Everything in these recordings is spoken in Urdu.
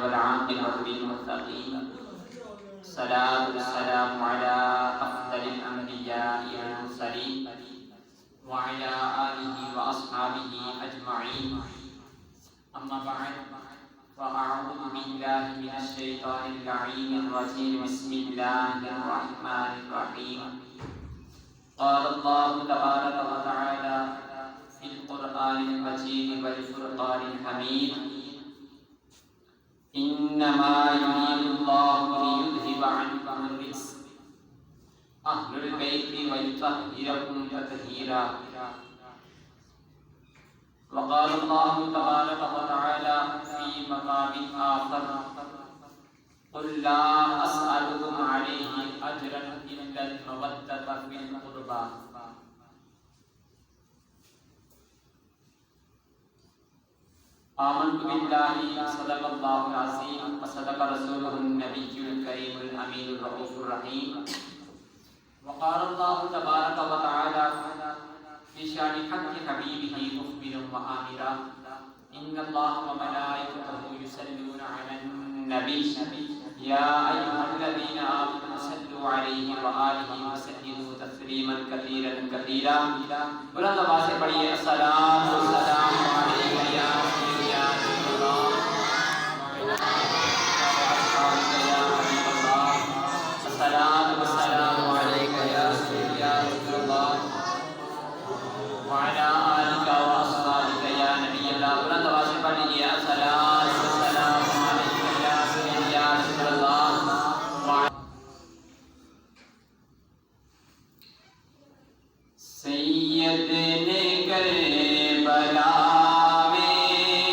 والعاقبة للمتقين. الصلاة والسلام على أفضل الأنبياء والمرسلين وعلى آله وأصحابه أجمعين. أما بعد، فأعوذ بالله من الشيطان اللعين الرجيم. بسم الله الرحمن الرحيم. قال الله تبارك وتعالى في القرآن المجيد والفرقان الحميد: إنما يريد الله ليذهب عنكم الرجس أهل البيت ويطهركم تطهيرا. وقال الله تبارك وتعالى في مقام آخر: قل لا أسألكم عليه أجرا إلا المودة في القربى. آمنت بالله صدق الله العظيم وصدق رسوله النبي الكريم الأمين الرؤوف الرحيم. وقال الله تبارك وتعالى في شأن حق حبيبه مخبرا وآمرا: إن الله وملائكته يصلون على النبي يا أيها الذين آمنوا صلوا عليه وآله وسلموا تسليما كثيرا كثيرا. بلند آواز سے پڑھیے: الصلاۃ والسلام علیک یا سیدی یا رسول اللہ وعلی آلک یا حبیب اللہ. الصلاۃ والسلام علیک یا سیدی یا رسول اللہ وعلی آلک واصحابک یا نبی اللہ. بلند آواز سے پڑھیے: الصلاۃ والسلام علیک یا سیدی یا رسول اللہ. سید نے کربلا میں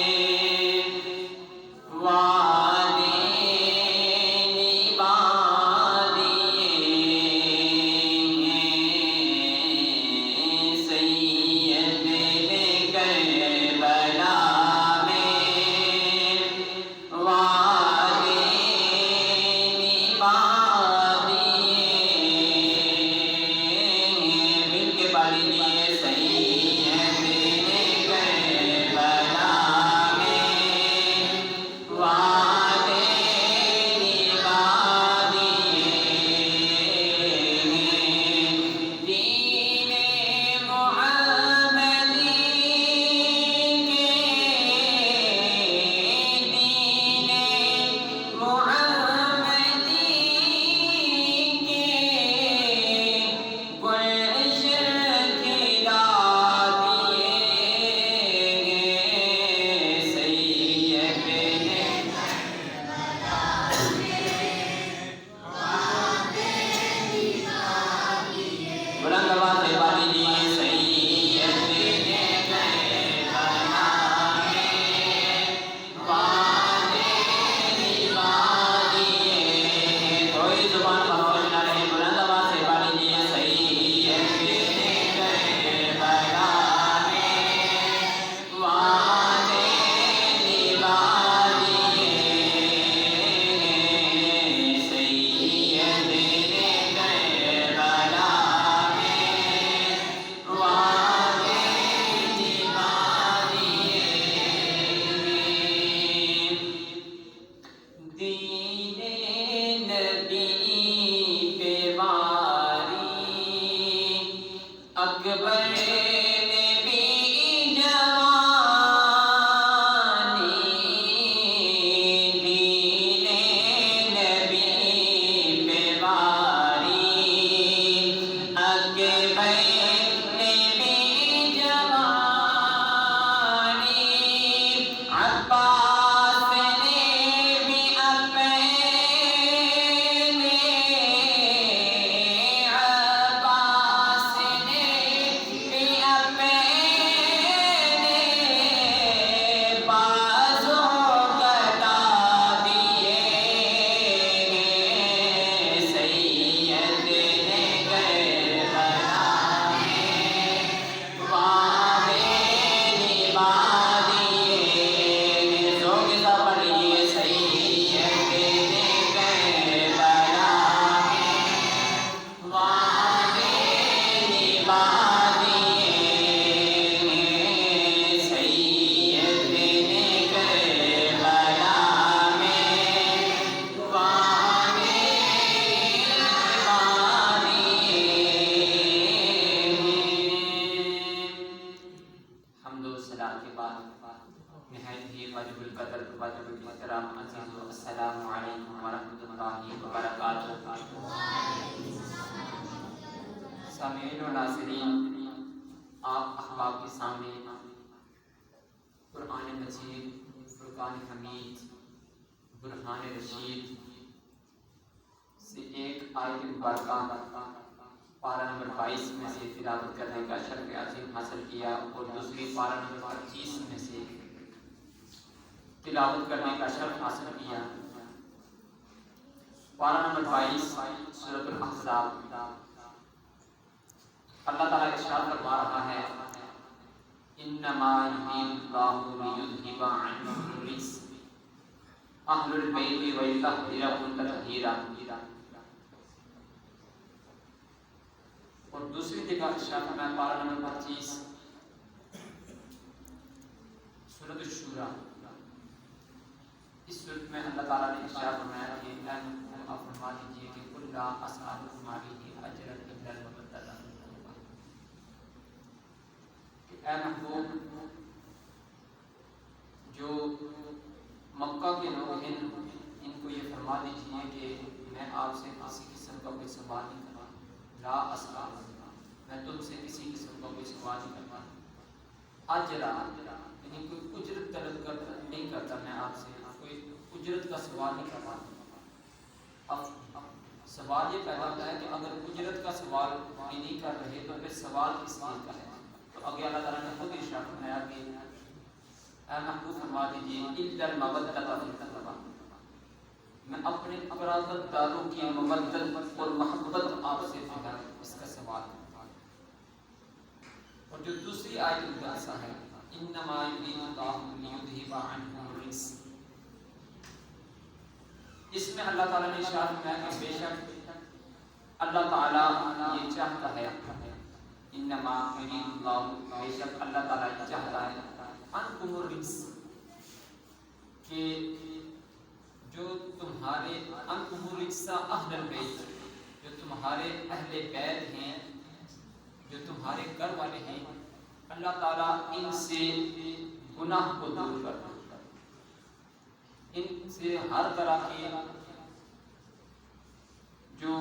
واجب القدر واجب الاحترام عزیز السلام علیکم ورحمۃ اللہ وبرکاتہ۔ سامعین و ناظرین، آپ احباب کے سامنے قرآن مجید، فرقان حمید، برہان رشید سے ایک آیت مبارکہ پارہ نمبر 22 میں سے تلاوت کرنے کا شرف عظیم حاصل کیا، اور دوسری پارہ نمبر 25 میں سے تلاوت کرنے کا شرف حاصل کیا۔ پارہ نمبر 22 سورۃ الاحزاب، اللہ تعالیٰ ارشاد فرما رہا ہے انما یرید اللہ لیذھب عنکم الرجس اہل البیت ویطہرکم تطہیرا، اور دوسری جگہ ارشاد فرمایا پارہ نمبر 25 سورۃ الشورى، اس صورت میں اللہ تعالیٰ نے ارشاد فرمایا کہ اے محبوب آپ فرما دیجیے کہ قل لا اسألکم علیہ اجرا الا المودۃ فی القربى، کہ اے محبوب جو مکہ کے لوگ ہیں ان کو یہ فرما دیجیے کہ میں آپ سے کسی قسم کا کوئی سوال نہیں کرتا، لا اسأل، میں تم سے کسی قسم کا کوئی سوال نہیں کرتا، اجرا یعنی کوئی اجرت طلب نہیں کرتا، میں آپ سے کوئی اجرت کا سوال نہیں کرتا۔ اب سوال یہ پیدا ہوتا ہے کہ اگر اجرت کا سوال بھی نہیں کر رہے تو پھر سوال کس چیز کا ہے؟ تو آگے اللہ تعالیٰ نے خود ارشاد فرمایا کہ اے محبوب فرما دیجیے الا المودۃ فی القربى، میں اپنے قرابت داروں کی مودت اور محبت آپ سے جو ہے اس کا سوال کرتا ہوں۔ اور جو دوسری آیت مقدسہ ہے انما یرید اللہ لیذھب عنکم الرجس، اس میں اللہ تعالیٰ نے ارشاد فرمایا کہ بے شک اللہ تعالیٰ یہ چاہتا ہے، انما یرید اللہ، بے شک اللہ تعالیٰ یہ چاہتا ہے عنکم الرجس، کہ جو تمہارے عنکم الرجس اہل البیت، جو تمہارے اہل بیت ہیں، جو تمہارے گھر والے ہیں، اللہ تعالیٰ ان سے گناہ کو دور کر دو، ان سے ہر طرح کے جو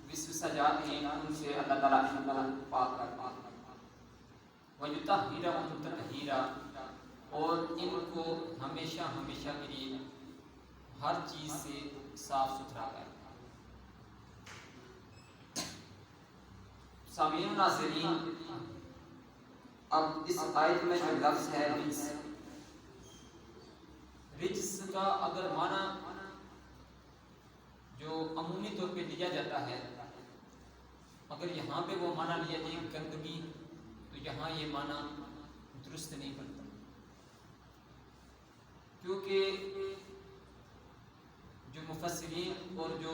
وسوسات ہیں ان سے اللہ تعالیٰ ان کو پاک کر دو، وَيُطَهِّرَكُمْ تَطْهِيرًا، اور ان کو ہمیشہ ہمیشہ کے لیے ہر چیز سے صاف ستھرا کر۔ سامعین ناظرین، اب اس آیت میں جو لفظ ہے رجس کا اگر معنی جو عمومی طور پہ لیا جاتا ہے، اگر یہاں پہ وہ معنی لیا جائے گندگی، تو یہاں یہ معنی درست نہیں بنتا، کیونکہ جو مفسرین اور جو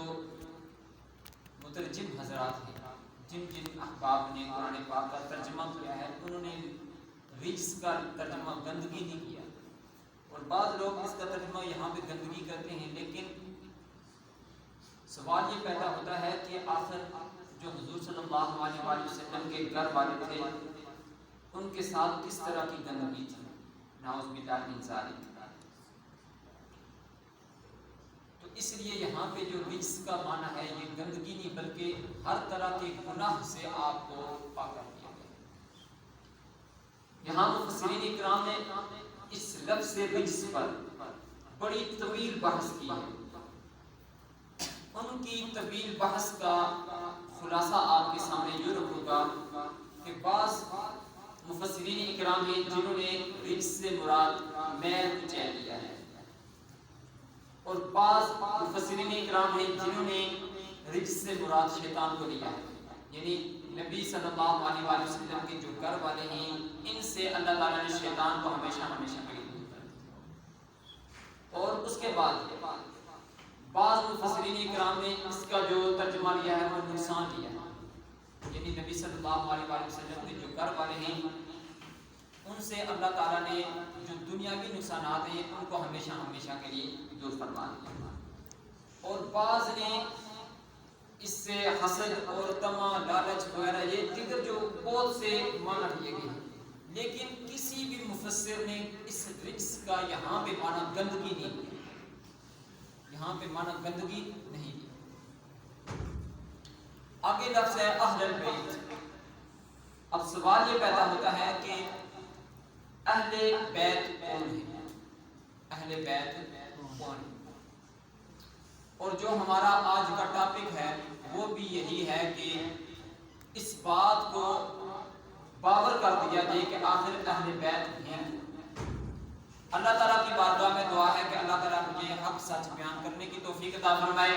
مترجم حضرات ہیں، جن احباب نے قرآن پاک کا ترجمہ کیا ہے، انہوں نے رجس کا ترجمہ گندگی نہیں کیا، اور بعض لوگ اس کا ترجمہ یہاں پہ گندگی کرتے ہیں، لیکن سوال یہ پیدا ہوتا ہے کہ آخر جو حضور صلی اللہ علیہ وآلہ وسلم کے گھر والے تھے ان کے ساتھ کس طرح کی گندگی تھی، نعوذ باللہ من ذالک۔ تو اس لیے یہاں پہ جو رجس کا معنی ہے یہ گندگی نہیں بلکہ ہر طرح کے گناہ سے آپ کو پاک کر دیا گیا۔ یہاں مفسرین اکرام نے اس لفظ رجس پر بڑی طویل بحث کی ہے، ان کی طویل بحث کا خلاصہ آپ کے سامنے یہ رکھوں گا کہ بعض مفسرین اکرام ہیں جنہوں نے رجس سے مراد میل کچیل لیا ہے، اور بعض مفسرین اکرام ہیں جنہوں نے رجس سے مراد شیطان کو لیا ہے، یعنی نبی صلی اللہ علیہ وآلہ وسلم کے جو گھر والے ہیں ان سے اللہ تعالیٰ نے شیطان کو ہمیشہ ہمیشہ کے لیے دور کر دیا۔ اور اس کے بعد بعض مفسرین اکرام نے اس کا جو ترجمہ لیا ہے وہ نقصان لیا ہے، یعنی نبی صلی اللہ علیہ وآلہ وسلم کے جو گھر والے ہیں ان سے اللہ تعالیٰ نے جو دنیاوی نقصانات ہیں ان کو ہمیشہ ہمیشہ کے لیے دور فرما دیا، اور بعض نے اس سے حسد اور طمع، لالچ وغیرہ یہ دیگر جو بہت سے معنی لیے گئے ہیں، لیکن کسی بھی مفسر نے اس رجس کا یہاں پہ معنی گندگی نہیں دی، یہاں پہ معنی گندگی نہیں دی۔ آگے لفظ ہے اہل البیت۔ اب سوال یہ پیدا ہوتا ہے کہ اہل بیت کون ہیں؟ اہل بیت کون ہیں؟ اور جو ہمارا آج کا ٹاپک ہے وہ بھی یہی ہے کہ اس بات کو باور کر دیا جائے کہ آخر اہل بیت ہیں۔ اللہ تعالیٰ کی بارگاہ میں دعا ہے کہ اللہ تعالیٰ مجھے حق سچ بیان کرنے کی توفیق عطا فرمائے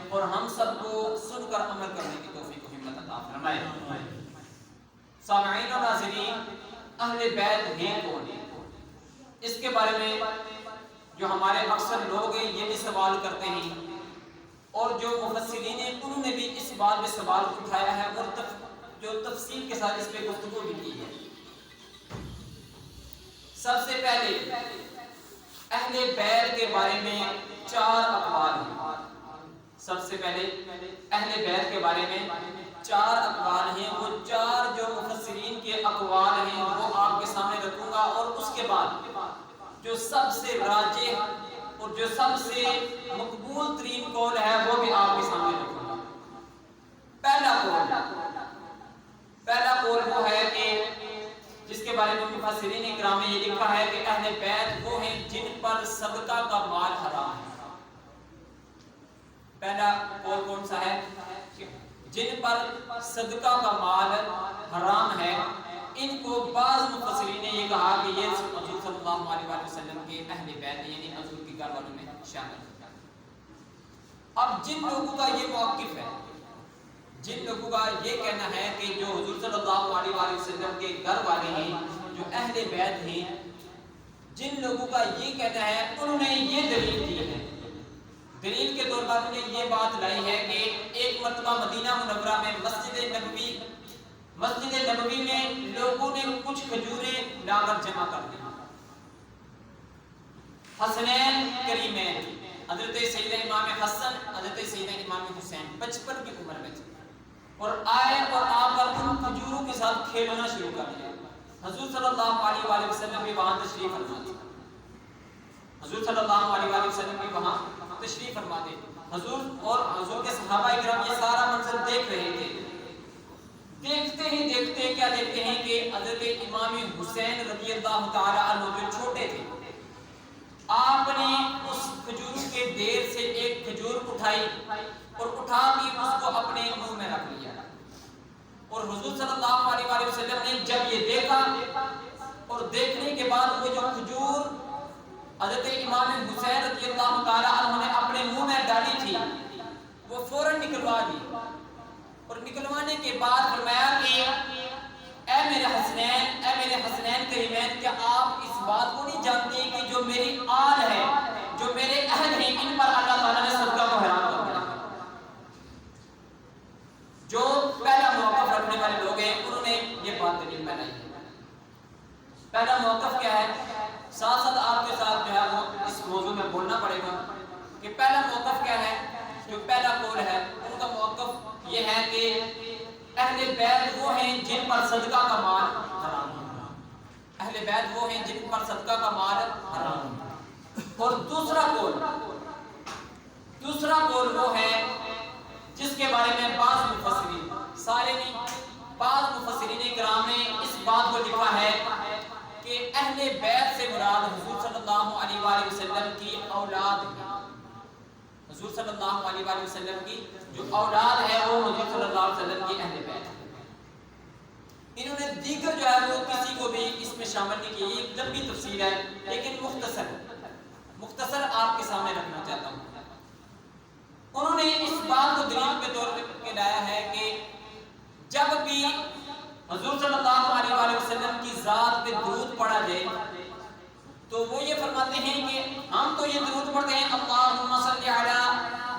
اور ہم سب کو سن کر عمل کرنے کی توفیق و ہمت عطا فرمائے۔ سامعین و ناظرین، اہل بیت ہیں کون؟ اس کے بارے میں جو ہمارے اکثر لوگ ہیں یہ بھی سوال کرتے ہیں، اور جو مفسرین ہیں انہوں نے بھی اس بات میں سوال اٹھایا ہے اور جو تفصیل کے ساتھ اس پہ گفتگو بھی کی ہے۔ سب سے پہلے اہل بیت کے بارے میں 4 اقوال ہیں۔ سب سے پہلے اہل بیت کے بارے میں 4 اقوال ہیں۔ وہ 4 جو مفسرین کے اقوال ہیں وہ آپ کے سامنے رکھوں گا، اور اس کے بعد جو سب سے راجح اور جو سب سے مقبول ترین قول ہے وہ بھی آپ کے سامنے رکھوں گا۔ پہلا قول وہ ہے کہ جس کے بارے میں مفسرین اکرام نے یہ لکھا ہے کہ اہل بیت وہ ہیں جن پر صدقہ کا مال حرام ہے۔ پہلا قول کون سا ہے؟ جن پر صدقہ کا مال حرام ہے، ان کو بعض مفسرین نے یہ کہا کہ یہ حضور صلی اللہ علیہ وسلم کے اہل بیت یعنی حضور کے گھر والوں میں شامل ہے۔ اب جن لوگوں کا یہ موقف ہے، جن لوگوں کا یہ کہنا ہے کہ جو حضور صلی اللہ علیہ وسلم کے گھر والے ہیں، جو اہل بیت ہیں، جن لوگوں کا یہ کہنا ہے انہوں نے یہ دلیل دی ہے۔ دلیل کے طور پر انہوں نے یہ بات لائی ہے کہ ایک مرتبہ مدینہ منورہ میں مسجد نبوی میں لوگوں نے کچھ کھجوریں لا کر جمع کر دی۔ حسنین کریمین، حضرت سیدنا امام حسن، حضرت سیدنا امام حسین 55 کی عمر میں تھے، اور آئے اور آ کر ان کھجوروں کے ساتھ کھیلنا شروع کر دیا۔ حضور صلی اللہ علیہ وسلم بھی وہاں تشریف فرما تھے۔ حضور صلی اللہ علیہ وسلم بھی وہاں تشریف فرما تھے۔ حضور اور حضور کے صحابہ اکرام یہ سارا منظر دیکھ رہے تھے۔ دیکھتے ہی دیکھتے کیا دیکھتے ہیں کہ حضرت امام حسین رضی اللہ تعالی عنہ جو چھوٹے تھے، آپ نے اس کھجور کے ڈھیر سے ایک کھجور اٹھائی اور اٹھا کے اس کو اپنے منہ میں رکھ لیا۔ اور حضور صلی اللہ علیہ وسلم نے جب یہ دیکھا اور دیکھنے کے بعد وہ جو کھجور حضرت امام حسین رضی اللہ تعالی عنہ نے اپنے منہ میں ڈالی تھی وہ فوراً نکلوا دی، اور نکلوانے کے بعد فرمایا کہ اے میرے حسنین کریمین، کیا آپ اس بات کو نہیں جانتے کہ جو میری آل ہے، جو میرے اہل ہیں، ان پر اللہ تعالیٰ نے صدقہ کو حرام کر دیا۔ جو پہلا موقف رکھنے والے لوگ ہیں انہوں نے یہ بات دلیل بنائی ہے۔ پہلا موقف کیا ہے؟ ساتھ ساتھ آپ کے ساتھ جو ہے وہ اس موضوع میں بولنا پڑے گا کہ پہلا موقف کیا ہے۔ جو پہلا قول ہے ان کا موقف یہ ہے کہ اہل بیت وہ ہیں جن پر صدقہ کا مال حرام ہے۔ اہل بیت وہ ہیں جن پر صدقہ کا مال حرام ہے۔ اور دوسرا قول وہ ہے جس کے بارے میں بعض مفسرین، سارے نہیں، بعض مفسرین کرام نے اس بات کو لکھا ہے کہ اہل بیت سے مراد حضور صلی اللہ علیہ وسلم کی اولاد ہے۔ حضور صلی اللہ علیہ وسلم کی جو اولاد ہے وہ حضور صلی اللہ علیہ وسلم کی اہل بیت ہے۔ انہوں نے دیگر جو ہے وہ کسی کو بھی اس میں شامل نہیں کیا۔ یہ ایک لمبی تفصیل ہے لیکن مختصر آپ کے سامنے رکھنا چاہتا ہوں۔ انہوں نے اس بات کو دلیل کے طور پہ لایا ہے کہ جب بھی حضور صلی اللہ علیہ وسلم کی ذات پہ درود پڑھا جائے تو وہ یہ فرماتے ہیں کہ ہم تو یہ درود پڑھتے ہیں اللہم صلی علی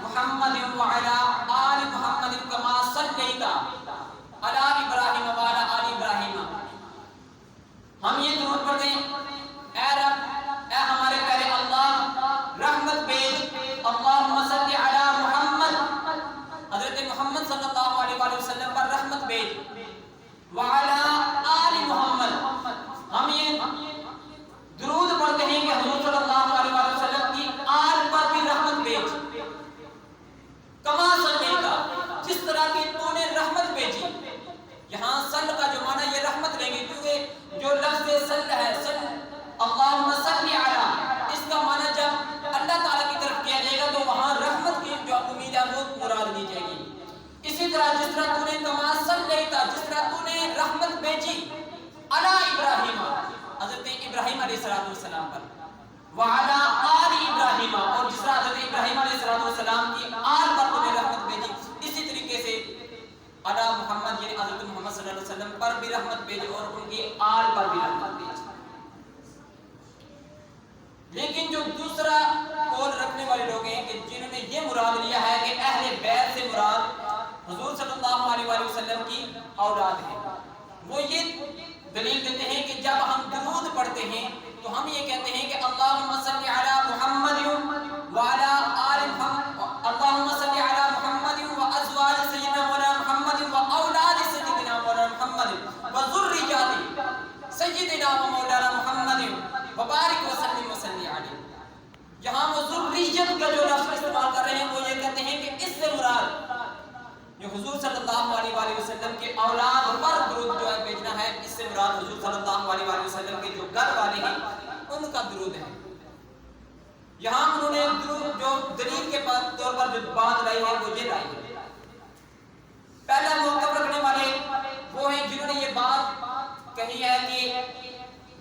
محمد وعلی آل محمد کما صلیت علی ابراہیم وعلی آل ابراہیم۔ ہم یہ درود پڑھتے ہیں اے رب، اے ہمارے پیارے اللہ، رحمت بھیج، اللہم صلی علی محمد، حضرت محمد صلی اللہ علیہ وسلم پر رحمت بھیج، وعلی آل محمد، طرح جس طرح تو نے کما صلیت، جس طرح تو نے رحمت بھیجی علی ابراہیم، حضرت ابراہیم علیہ السلام پر، وعلی آل ابراہیم، اور جس طرح حضرت ابراہیم علیہ السلام کی آل پر تو نے رحمت بھیجی، اسی طریقے سے علی محمد یعنی حضرت محمد صلی اللہ علیہ وسلم پر بھی رحمت بھیجی اور ان کی آل پر بھی رحمت بھیجی۔ لیکن جو دوسرا قول رکھنے والے لوگ ہیں کہ جنہوں نے یہ مراد لیا ہے کہ اہل بیت سے مراد حضور صلی اللہ علیہ وآلہ وسلم کی اولاد ہے، وہ یہ دلیل دیتے ہیں کہ جب ہم درود پڑھتے ہیں تو ہم یہ کہتے ہیں کہ اللہم صلی علی محمد وعلی آل محمد، اللہم صلی علی محمد وازواج سیدنا مولانا محمد واولاد سیدنا مولانا محمد وذریات سیدنا مولانا محمد وبارک وسلم وسلم علیہ۔ یہاں وہ ذریت کا جو لفظ استعمال کر رہے ہیں وہ یہ کہتے ہیں کہ اس سے مراد جو حضور صلی اللہ علیہ وآلہ وسلم کے اولاد پر درود جو ہے بھیجنا ہے، اس سے مراد حضور صلی اللہ علیہ وآلہ وسلم کے جو گھر والے ہیں ان کا درود ہے۔ یہاں انہوں نے درود جو دلیل کے طور پر جو بات لائی ہے وہ یہ لائی ہے۔ پہلا موقف رکھنے والے وہ ہیں جنہوں نے یہ بات کہی ہے کہ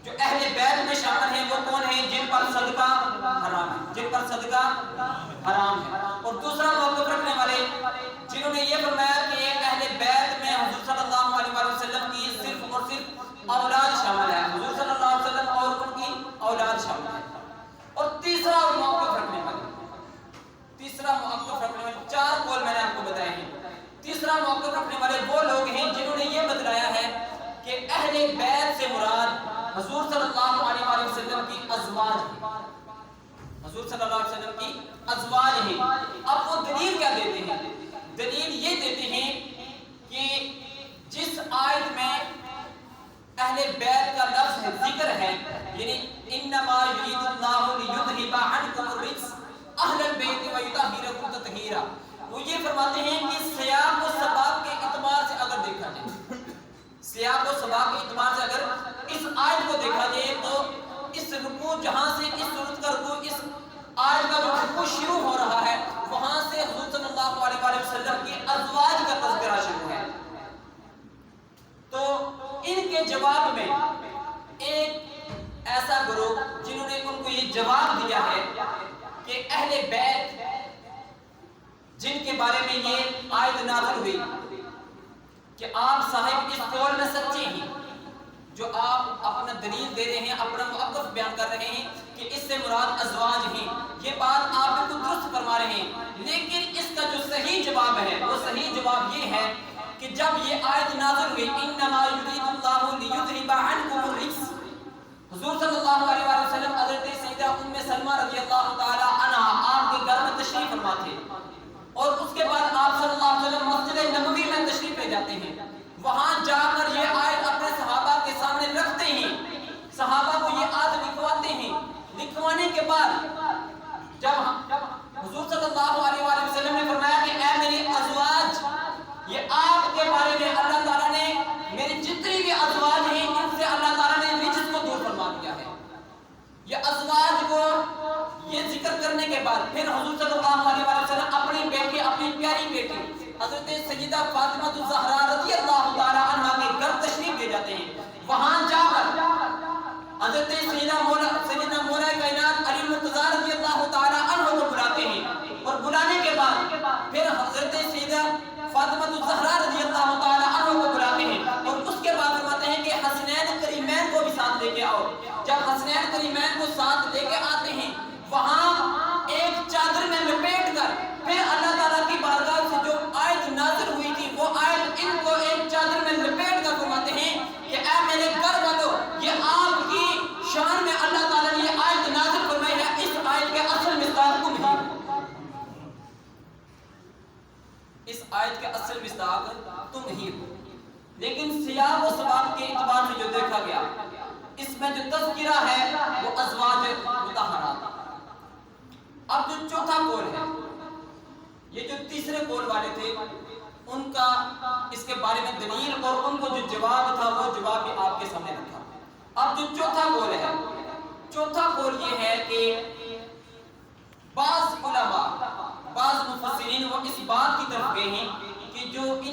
جو اہل بیت میں شامل ہیں وہ کون ہیں؟ جن پر صدقہ حرام ہے، جن پر صدقہ حرام ہے۔ اور دوسرا موقف رکھنے والے جنہوں نے یہ فرمایا کہ اہل بیت میں حضور صلی اللہ علیہ وآلہ وسلم کی صرف اور صرف اولاد شامل ہے، حضور صلی اللہ علیہ وسلم اور ان کی اولاد شامل ہے۔ اور تیسرا موقف رکھنے والے چار قول میں نے آپ کو بتائے ہیں۔ تیسرا موقف رکھنے والے وہ لوگ ہیں جنہوں نے یہ بتلایا ہے کہ اہل بیت سے مراد حضور صلی اللہ علیہ وآلہ وسلم کی ازواج ہیں، حضور صلی اللہ علیہ وسلم کی ازواج ہیں۔ اب وہ دلیل کیا دیتے ہیں؟ دلیل یہ دیتے ہیں کہ جس آیت میں اہل بیت کا لفظ ذکر ہے، یعنی انما یرید اللہ لیذھب عنکم الرجس اہل البیت ویطہرکم تطہیرا، وہ یہ فرماتے ہیں کہ سیاق و سباق کے اعتبار سے اگر دیکھا جائے، سیاق و سباق کے اعتبار سے اگر اس آیت کو دیکھا جائے تو اس رکوع جہاں سے اس سورت کا رکوع اس آیت کا جو رکوع شروع ہو رہا ہے وہاں سے حضور صلی اللہ علیہ وآلہ وسلم کی ازواج کا تذکرہ شروع ہے۔ تو ان کے جواب میں ایک ایسا گروہ جنہوں نے ان کو یہ جواب دیا ہے کہ اہل بیت جن کے بارے میں یہ آیت نازل ہوئی کہ آپ صاحب اس قول میں سچے ہیں، جو آپ اپنا دلیل دے رہے ہیں، اپنا موقف بیان کر رہے ہیں کہ اس سے مراد ازواج ہیں، یہ بات آپ بالکل درست فرما رہے ہیں، لیکن اس کا جو صحیح جواب ہے وہ صحیح جواب یہ ہے کہ جب یہ آیت نازل ہوئی انما یرید اللہ لیذھب عنکم الرجس، حضور صلی اللہ علیہ وآلہ وسلم حضرت سیدہ ام سلمہ رضی اللہ تعالی عنہا آپ کے گھر میں تشریف فرما تھے، اور اس کے بعد آپ صلی اللہ علیہ وسلم مسجد نبوی میں تشریف لے جاتے ہیں، وہاں جا کر یہ آیت اپنے صحابہ کے سامنے رکھتے ہیں، صحابہ کو یہ آیت لکھواتے ہیں، لکھوانے کے بعد جب حضور صلی اللہ علیہ وآلہ وسلم نے فرمایا کہ اے میری ازواج، یہ آپ کے بارے میں اللہ تعالیٰ نے میری جتنی بھی ازواج ہیں ان سے اللہ تعالیٰ نے رجس کو دور فرما دیا ہے، یہ ازواج کو یہ ذکر کرنے کے بعد پھر حضور صلی اللہ علیہ وآلہ وسلم اپنی بیٹی، اپنی پیاری بیٹی حضرت سیدہ فاطمہ الزہرا رضی اللہ تعالی عنہا کے گھر تشریف لے جاتے ہیں، وہاں جا کر حضرت سیدنا مولا کائنات علی المرتضیٰ رضی اللہ تعالی عنہ کو بلاتے ہیں، اور بلانے کے بعد پھر حضرت سیدہ فاطمہ الزہرا رضی اللہ تعالی عنہ کو بلاتے ہیں، اور اس کے بعد فرماتے ہیں کہ حسنین کریمین کو بھی ساتھ لے کے آؤ۔ جب حسنین کریمین کو ساتھ لے کے آتے ہیں وہاں ایک چادر میں لپیٹ کر پھر اللہ تعالیٰ کی بارگاہ سے جو آیت نازل ہوئی تھی وہ آیت ان کو ایک چادر میں لپیٹ کر فرماتے ہیں کہ اے میرے گھر والوں، یہ آپ کی شان میں اللہ تعالیٰ نے یہ آیت نازل فرمائی ہے، اس آیت کے اصل مصداق تم ہی ہو، اس آیت کے اصل مصداق تم ہی ہو۔ لیکن سیاق و سباق کے اعتبار سے جو دیکھا گیا اس میں جو تذکرہ ہے وہ ازواج مطہرات۔ اب جو چوتھا قول ہے، یہ جو تیسرے قول والے تھے ان کا اس کے بارے میں دلیل اور ان کو جو جواب تھا وہ جواب بھی آپ کے سامنے رکھا۔ اب جو چوتھا قول ہے، چوتھا قول یہ ہے کہ بعض علماء، بعض مفسرین وہ اس بات کی طرف گئے ہیں کہ جو ان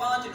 5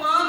5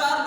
4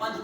5